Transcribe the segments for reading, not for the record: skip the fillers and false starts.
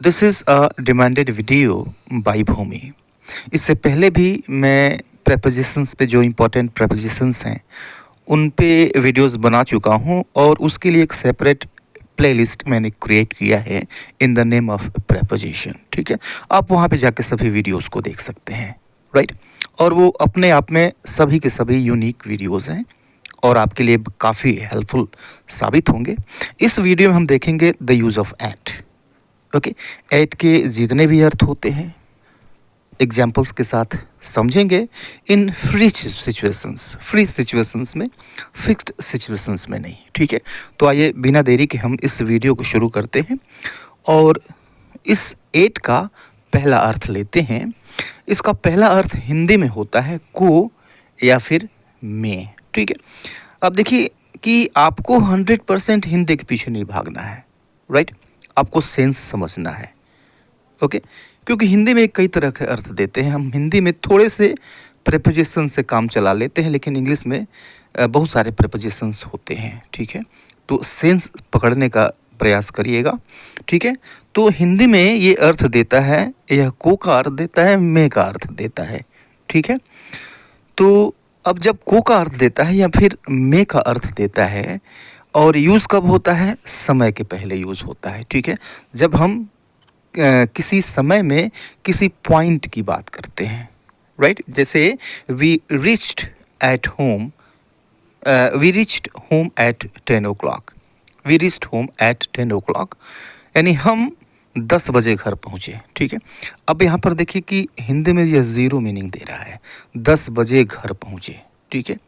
This is a demanded video by Bhumi. इससे पहले भी मैं प्रेपोजिशंस पे जो इम्पोर्टेंट प्रेपोजिशंस हैं उन पे वीडियोस बना चुका हूँ और उसके लिए एक सेपरेट प्लेलिस्ट मैंने क्रिएट किया है in the name of preposition. ठीक है, आप वहाँ पे जाके सभी वीडियोस को देख सकते हैं, राइट। और वो अपने आप में सभी के सभी यूनिक वीडियोस हैं और आपके लिए काफ़ी हेल्पफुल साबित होंगे। इस वीडियो में हम देखेंगे the use of at. Okay, at के जितने भी अर्थ होते हैं एग्जाम्पल्स के साथ समझेंगे इन फ्री सिचुएशंस में, फिक्स्ड सिचुएशंस में नहीं। ठीक है, तो आइए बिना देरी के हम इस वीडियो को शुरू करते हैं और इस एट का पहला अर्थ लेते हैं। इसका पहला अर्थ हिंदी में होता है को या फिर में। ठीक है, अब देखिए कि आपको 100% हिंदी के पीछे नहीं भागना है, राइट। आपको सेंस समझना है, ओके। क्योंकि हिंदी में कई तरह के अर्थ देते हैं, हम हिंदी में थोड़े से प्रेपोजिशन से काम चला लेते हैं, लेकिन इंग्लिश में बहुत सारे प्रेपोजिशंस होते हैं। ठीक है, तो सेंस पकड़ने का प्रयास करिएगा। ठीक है, तो हिंदी में ये अर्थ देता है, यह को का अर्थ देता है, मे का अर्थ देता है। ठीक है, तो अब जब को का अर्थ देता है या फिर मे का अर्थ देता है और यूज़ कब होता है, समय के पहले यूज़ होता है। ठीक है, जब हम किसी समय में किसी पॉइंट की बात करते हैं, राइट। जैसे we reached at home, we reached home at 10 o'clock, we reached home at 10 o'clock, यानी हम 10 बजे घर पहुँचे। ठीक है, अब यहाँ पर देखिए कि हिंदी में यह ज़ीरो मीनिंग दे रहा है, 10 बजे घर पहुँचे। ठीक है,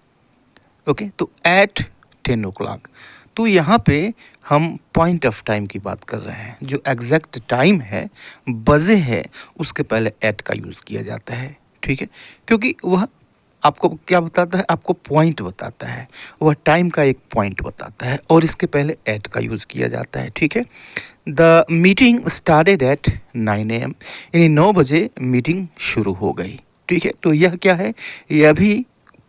ओके, तो एट 10 o'clock, तो यहाँ पे हम पॉइंट ऑफ टाइम की बात कर रहे हैं। जो एग्जैक्ट टाइम है, बजे है, उसके पहले एट का यूज़ किया जाता है। ठीक है, क्योंकि वह आपको क्या बताता है, आपको पॉइंट बताता है, वह टाइम का एक पॉइंट बताता है और इसके पहले एट का यूज़ किया जाता है। ठीक है, the meeting started at 9 AM, यानी 9 बजे मीटिंग शुरू हो गई। ठीक है, तो यह क्या है, यह भी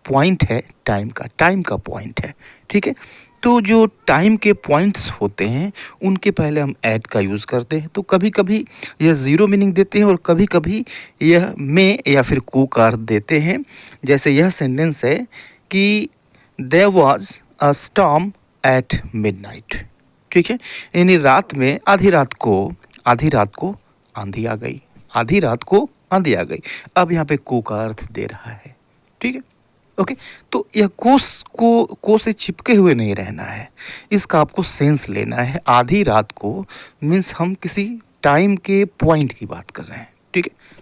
पॉइंट है, टाइम का पॉइंट है। ठीक है, तो जो टाइम के पॉइंट्स होते हैं उनके पहले हम ऐट का यूज़ करते हैं। तो कभी कभी यह ज़ीरो मीनिंग देते हैं और कभी कभी यह में या फिर को का अर्थ देते हैं। जैसे यह सेंटेंस है कि there was a storm at midnight. ठीक है, यानी रात में आधी रात को आंधी आ गई, आधी रात को आंधी आ गई। अब यहाँ पे को का अर्थ दे रहा है। ठीक है, ओके, तो यह को से चिपके हुए नहीं रहना है, इसका आपको सेंस लेना है। आधी रात को मीन्स हम किसी टाइम के पॉइंट की बात कर रहे हैं। ठीक है,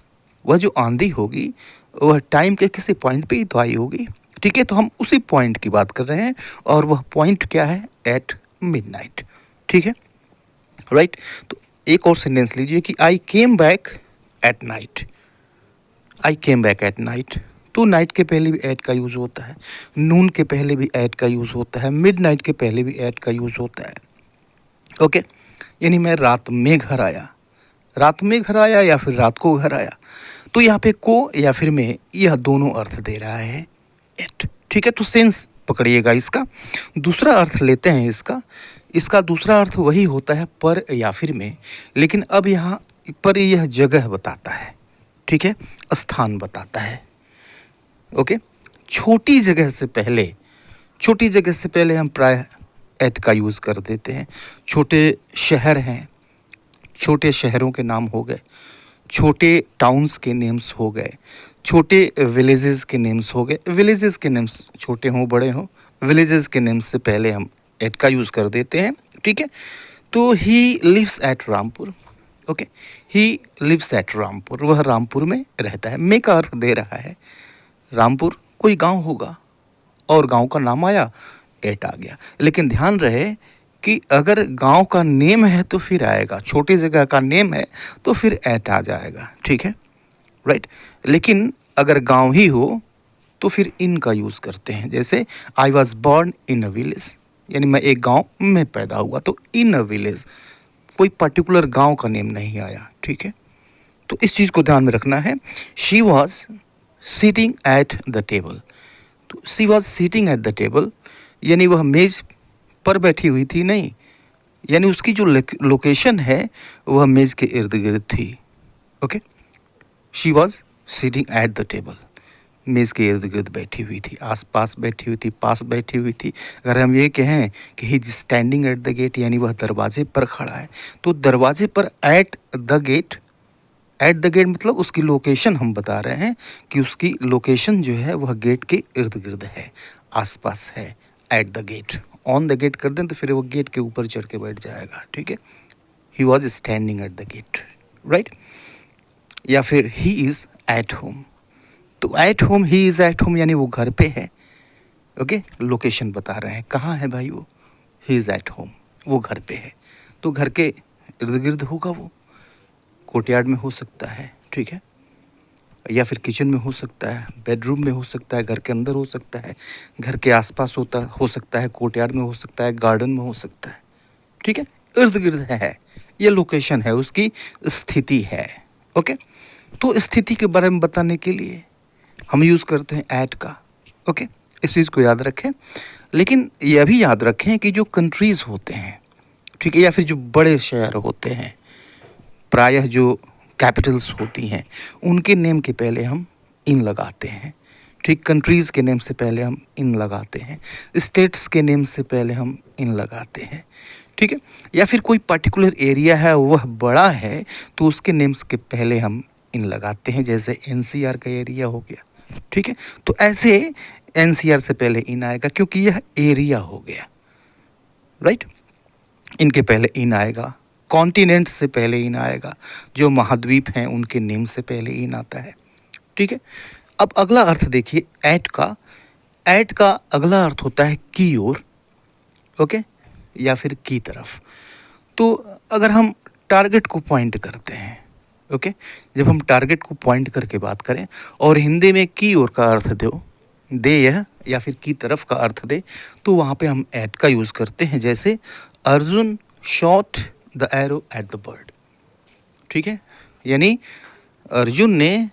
वह जो आंधी होगी वह टाइम के किसी पॉइंट पे ही तो आई होगी। ठीक है, तो हम उसी पॉइंट की बात कर रहे हैं और वह पॉइंट क्या है, एट मिडनाइट। ठीक है, राइट। तो एक और सेंटेंस लीजिए कि I came back at night, I came back at night. तो नाइट के पहले भी ऐट का यूज़ होता है, नून के पहले भी ऐट का यूज़ होता है, मिडनाइट के पहले भी ऐट का यूज़ होता है। ओके, यानी मैं रात में घर आया, रात में घर आया या फिर रात को घर आया। तो यहाँ पे को या फिर में, यह दोनों अर्थ दे रहा है एट। ठीक है, तो सेंस पकड़िएगा इसका। दूसरा अर्थ लेते हैं इसका। इसका दूसरा अर्थ वही होता है पर या फिर में, लेकिन अब यहाँ पर यह जगह बताता है। ठीक है, स्थान बताता है। ओके, छोटी जगह से पहले हम प्राय एट का यूज़ कर देते हैं। छोटे शहर हैं, छोटे शहरों के नाम हो गए, छोटे टाउन्स के नेम्स हो गए, छोटे विलेजेस के नेम्स हो गए। विलेजेस के नेम्स छोटे हों बड़े हों, विलेजेस के नेम्स से पहले हम एट का यूज़ कर देते हैं। ठीक है, तो he lives at Rampur. Okay, he lives at Rampur, वह रामपुर में रहता है। मे का अर्थ दे रहा है रामपुर कोई गांव होगा और गांव का नाम आया, एट आ गया। लेकिन ध्यान रहे कि अगर गांव का नेम है तो फिर आएगा, छोटी जगह का नेम है तो फिर एट आ जाएगा। ठीक है, राइट। लेकिन अगर गांव ही हो तो फिर इन का यूज़ करते हैं। जैसे I was born in a village, यानी मैं एक गांव में पैदा हुआ, तो इन अ विलेज कोई पर्टिकुलर गांव का नेम नहीं आया। ठीक है, तो इस चीज़ को ध्यान में रखना है। She was sitting at the table, तो she was sitting at the table, यानी वह मेज पर बैठी हुई थी नहीं, यानी उसकी जो लोकेशन है वह मेज़ के इर्द-गिर्द थी। Okay, she was sitting at the table, मेज़ के इर्द-गिर्द बैठी हुई थी, आस-पास बैठी हुई थी, पास बैठी हुई थी। अगर हम ये कहें कि he is standing at the gate, यानी वह दरवाजे पर खड़ा है, तो दरवाजे पर at the gate, at the gate मतलब उसकी लोकेशन हम बता रहे हैं कि उसकी लोकेशन जो है वह गेट के इर्द-गिर्द है, आस-पास है, at the gate. On the gate कर दें तो फिर वो गेट के ऊपर चढ़ के बैठ जाएगा, ठीक है। He was standing at the gate, right. या फिर ही इज़ एट होम, तो at home, he is at home यानी वो घर पे है। ओके, लोकेशन बता रहे हैं कहाँ है भाई वो, ही इज़ एट होम, वो घर पे है, तो घर के इर्द गिर्द होगा वो, कोर्टयार्ड में हो सकता है, ठीक है, या फिर किचन में हो सकता है, बेडरूम में हो सकता है, घर के अंदर हो सकता है, घर के आसपास हो सकता है, कोर्टयार्ड में हो सकता है, गार्डन में हो सकता है, ठीक है, इर्द गिर्द है, ये लोकेशन है, उसकी स्थिति है। ओके, तो स्थिति के बारे में बताने के लिए हम यूज़ करते हैं एट का। ओके, इस चीज़ को याद रखें, लेकिन यह भी याद रखें कि जो कंट्रीज़ होते हैं, ठीक है, या फिर जो बड़े शहर होते हैं, प्रायः जो कैपिटल्स होती हैं, उनके नेम के पहले हम इन लगाते हैं, ठीक। कंट्रीज़ के नेम से पहले हम इन लगाते हैं, स्टेट्स के नेम से पहले हम इन लगाते हैं, ठीक है। या फिर कोई पर्टिकुलर एरिया है वह बड़ा है तो उसके नेम्स के पहले हम इन लगाते हैं, जैसे एनसीआर का एरिया हो गया, ठीक है, तो ऐसे एनसीआर से पहले इन आएगा क्योंकि यह एरिया हो गया, राइट। इनके पहले इन आएगा, कॉन्टिनेंट से पहले इन आएगा, जो महाद्वीप हैं उनके नेम से पहले इन आता है, ठीक है। अब अगला अर्थ देखिए एट का, एट का अगला अर्थ होता है की ओर, ओके, या फिर की तरफ। तो अगर हम टारगेट को पॉइंट करते हैं, ओके, जब हम टारगेट को पॉइंट करके बात करें और हिंदी में की ओर का अर्थ दे यह या फिर की तरफ का अर्थ दे, तो वहाँ पे हम एट का यूज़ करते हैं, जैसे Arjun shot the arrow at the bird, ठीक है, यानी अर्जुन ने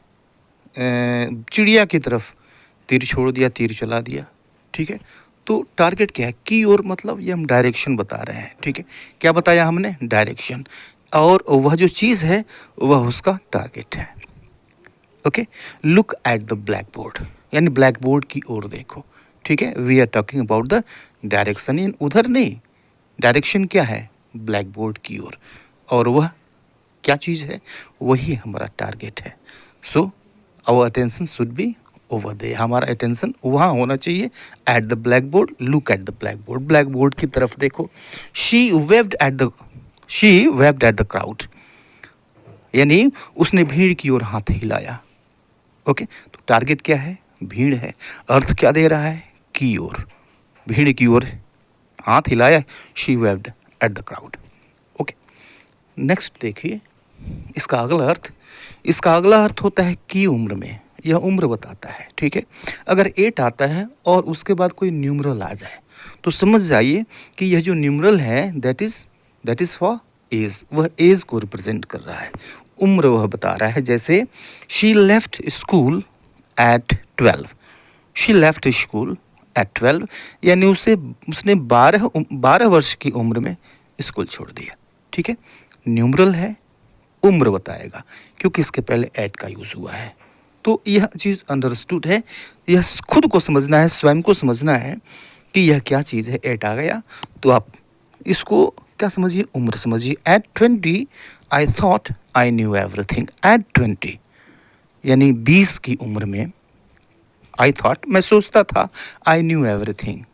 चिड़िया की तरफ तीर छोड़ दिया, तीर चला दिया, ठीक है। तो टारगेट क्या है, की ओर मतलब ये हम डायरेक्शन बता रहे हैं, ठीक है। क्या बताया हमने, डायरेक्शन, और वह जो चीज़ है वह उसका टारगेट है। Okay, look at the black board, यानी ब्लैक बोर्ड की ओर देखो, ठीक है। We are talking about the direction, इन उधर नहीं, डायरेक्शन क्या है, ब्लैक बोर्ड की ओर, और वह क्या चीज़ है, वही हमारा टारगेट है। So our attention should be over there, हमारा अटेंशन वहाँ होना चाहिए, at the black board, look at the black board, black board की तरफ देखो। She waved at the crowd, यानी उसने भीड़ की ओर हाथ हिलाया। ओके, तो टारगेट क्या है, भीड़ है, अर्थ क्या दे रहा है, की ओर, भीड़ की ओर हाथ हिलाया, she waved at the crowd. Okay, next देखिए इसका अगला अर्थ होता है की उम्र में, यह उम्र बताता है, ठीक है। अगर 8 आता है और उसके बाद कोई न्यूमरल आ जाए तो समझ जाइए कि यह जो न्यूमरल है दैट इज़ फॉर एज, वह एज को रिप्रेजेंट कर रहा है, उम्र वह बता रहा है। जैसे she left school eight 12, she left school eight 12, यानी उसने 12 वर्ष की उम्र में स्कूल छोड़ दिया, ठीक है। न्यूमरल है, उम्र बताएगा क्योंकि इसके पहले एट का यूज़ हुआ है। तो यह चीज़ अंडरस्टूड है, यह खुद को समझना है, स्वयं को समझना है कि यह क्या चीज़ है। एट आ गया तो आप इसको क्या समझिए, उम्र समझिए। At 20 I thought I knew everything, at 20 यानी 20 की उम्र में, आई थॉट मैं सोचता था, आई न्यू एवरीथिंग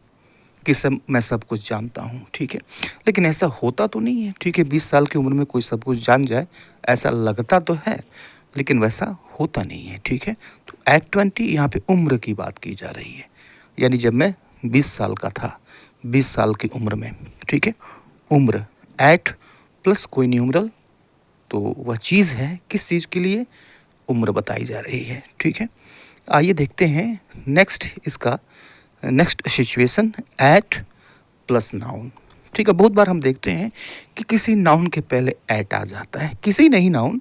कि मैं सब कुछ जानता हूँ, ठीक है। लेकिन ऐसा होता तो नहीं है, ठीक है। 20 साल की उम्र में कोई सब कुछ जान जाए ऐसा लगता तो है, लेकिन वैसा होता नहीं है, ठीक है। तो एट 20 यहाँ पे उम्र की बात की जा रही है, यानी जब मैं 20 साल का था, 20 साल की उम्र में, ठीक है। उम्र एट प्लस कोई न्यूमरल, तो वह चीज़ है, किस चीज़ के लिए, उम्र बताई जा रही है, ठीक है। आइए देखते हैं next situation, at plus noun, ठीक है। बहुत बार हम देखते हैं कि किसी नाउन के पहले एट आ जाता है, किसी नहीं नाउन,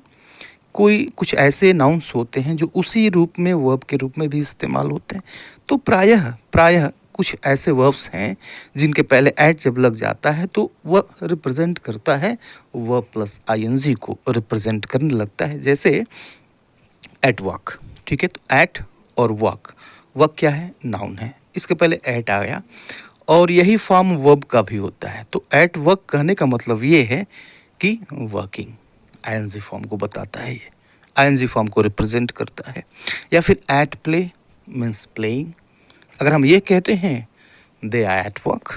कुछ ऐसे नाउन्स होते हैं जो उसी रूप में वर्ब के रूप में भी इस्तेमाल होते हैं। तो प्रायः कुछ ऐसे वर्ब्स हैं जिनके पहले एट जब लग जाता है तो वह रिप्रेजेंट करता है वर्ब प्लस आईएनजी को रिप्रेजेंट करने लगता है। जैसे एट वर्क, ठीक है, तो एट और वर्क, वर्क क्या है, नाउन है, इसके पहले एट आ गया और यही फॉर्म वर्ब का भी होता है। तो एट वर्क कहने का मतलब ये है कि वर्किंग, आईएनजी फॉर्म को बताता है, ये आईएनजी फॉर्म को रिप्रेजेंट करता है। या फिर एट प्ले मीन्स प्लेइंग। अगर हम ये कहते हैं they are at work,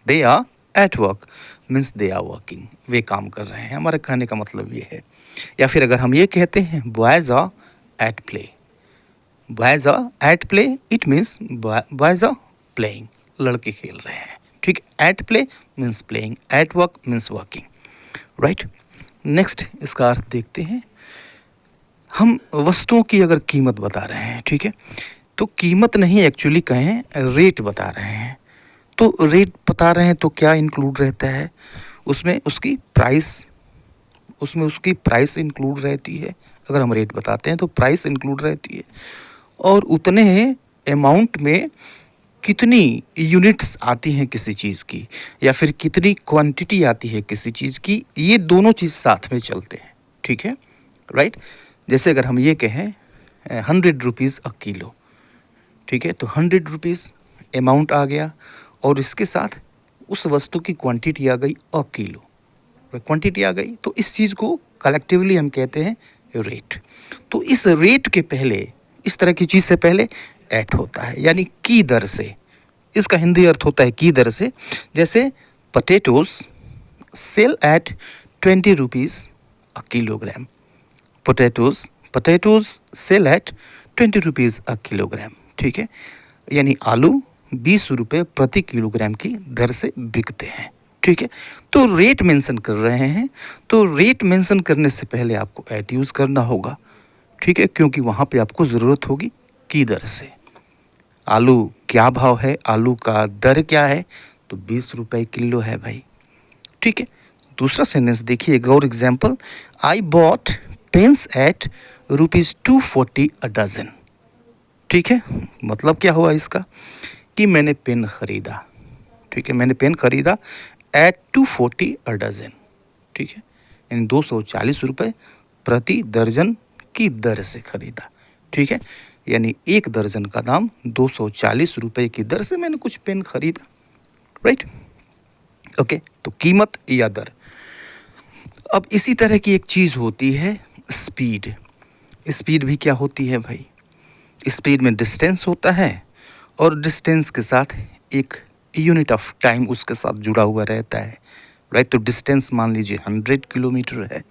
they are at work means they are working, वे काम कर रहे हैं, हमारे कहने का मतलब ये है। या फिर अगर हम ये कहते हैं boys are at play, boys are at play, it means boys are playing, लड़के खेल रहे हैं, ठीक है। At play means playing, at work means working, right. Next इसका अर्थ देखते हैं। हम वस्तुओं की अगर कीमत बता रहे हैं, ठीक है, तो कीमत नहीं एक्चुअली कहें रेट बता रहे हैं। तो रेट बता रहे हैं तो क्या इंक्लूड रहता है उसमें, उसकी प्राइस, उसमें उसकी प्राइस इंक्लूड रहती है। अगर हम रेट बताते हैं तो प्राइस इंक्लूड रहती है और उतने अमाउंट में कितनी यूनिट्स आती हैं किसी चीज़ की या फिर कितनी क्वांटिटी आती है किसी चीज़ की, ये दोनों चीज़ साथ में चलते हैं, ठीक है, राइट। जैसे अगर हम ये कहें 100 रुपीज़ अ किलो, ठीक है, तो 100 रुपीज़ अमाउंट आ गया और इसके साथ उस वस्तु की क्वांटिटी आ गई अ किलो, क्वांटिटी आ गई, तो इस चीज़ को कलेक्टिवली हम कहते हैं रेट। तो इस रेट के पहले, इस तरह की चीज़ से पहले एट होता है, यानी की दर से, इसका हिंदी अर्थ होता है की दर से। जैसे potatoes sell at 20 rupees a kilogram, potatoes sell at 20 rupees a kilogram, ठीक है, यानी आलू 20 रुपये प्रति किलोग्राम की दर से बिकते हैं, ठीक है। तो रेट मेंशन कर रहे हैं, तो रेट मेंशन करने से पहले आपको एट यूज़ करना होगा, ठीक है, क्योंकि वहाँ पे आपको ज़रूरत होगी की दर से। आलू क्या भाव है, आलू का दर क्या है, तो 20 रुपये किलो है भाई, ठीक है। दूसरा सेंटेंस देखिए, एक और example, I bought pens at ₹240 a dozen, ठीक है। मतलब क्या हुआ इसका कि मैंने पेन ख़रीदा, ठीक है, मैंने पेन ख़रीदा एट 240 अ डजन, ठीक है, यानी 240 रुपये प्रति दर्जन की दर से ख़रीदा, ठीक है, यानी एक दर्जन का दाम 240 रुपये की दर से मैंने कुछ पेन ख़रीदा, राइट, ओके। तो कीमत या दर। अब इसी तरह की एक चीज़ होती है स्पीड। स्पीड भी क्या होती है भाई, स्पीड में डिस्टेंस होता है और डिस्टेंस के साथ एक यूनिट ऑफ टाइम उसके साथ जुड़ा हुआ रहता है, राइट। तो डिस्टेंस मान लीजिए 100 किलोमीटर है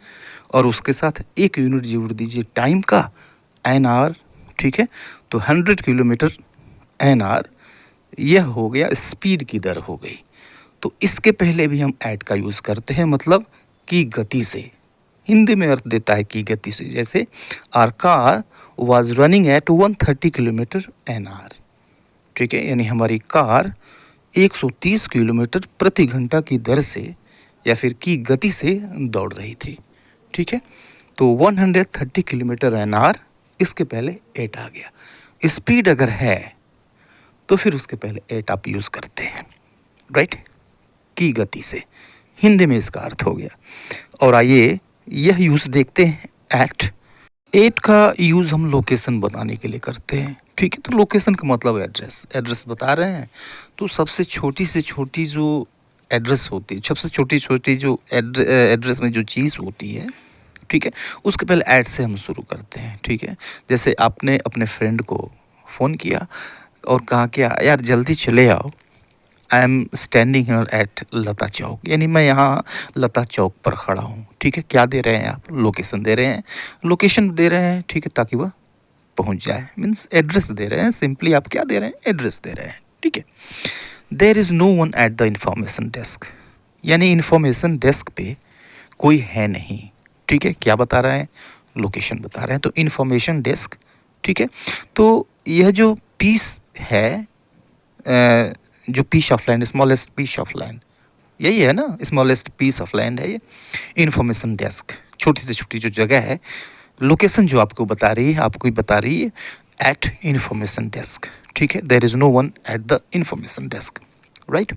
और उसके साथ एक यूनिट जोड़ दीजिए टाइम का, एन आवर, ठीक है। तो 100 किलोमीटर एन आवर, यह हो गया स्पीड की दर हो गई। तो इसके पहले भी हम एट का यूज़ करते हैं, मतलब की गति से, हिंदी में अर्थ देता है की गति से। जैसे our car was running at 130 kilometre an hour, ठीक है, यानी हमारी कार 130 किलोमीटर प्रति घंटा की दर से या फिर की गति से दौड़ रही थी, ठीक है। तो 130 किलोमीटर एन आवर, इसके पहले एट आ गया। स्पीड अगर है तो फिर उसके पहले एट आप यूज़ करते हैं, राइट, की गति से, हिंदी में इसका अर्थ हो गया। और आइए यह यूज़ देखते हैं एट। एट का यूज़ हम लोकेशन बताने के लिए करते हैं, ठीक है। तो लोकेशन का मतलब एड्रेस, एड्रेस बता रहे हैं तो सबसे छोटी से छोटी जो एड्रेस होती है, सबसे छोटी छोटी जो एड्रेस में जो चीज़ होती है, ठीक है, उसके पहले ऐड से हम शुरू करते हैं, ठीक है। जैसे आपने अपने फ्रेंड को फ़ोन किया और कहा कि यार जल्दी चले आओ, I am standing here at Lata Chowk, यानी मैं यहाँ लता चौक पर खड़ा हूँ, ठीक है। क्या दे रहे हैं आप, लोकेशन दे रहे हैं, लोकेशन दे रहे हैं, ठीक है, ताकि वह पहुँच जाए, मीन्स एड्रेस दे रहे हैं, सिंपली आप क्या दे रहे हैं, एड्रेस दे रहे हैं, ठीक है। There is no one at the information desk, यानी इंफॉर्मेशन डेस्क पे कोई है नहीं, ठीक है। क्या बता रहे हैं, लोकेशन बता रहे हैं, तो इंफॉर्मेशन डेस्क, ठीक है। तो यह जो पीस है, जो piece of land, smallest piece of land, यही है ना, स्मॉलेस्ट पीस ऑफ लैंड है ये इंफॉर्मेशन डेस्क, छोटी से छोटी जो जगह है। लोकेशन जो आपको बता रही है, आपको ही बता रही है एट इन्फॉर्मेशन डेस्क। ठीक है, there is no one at the information desk, right.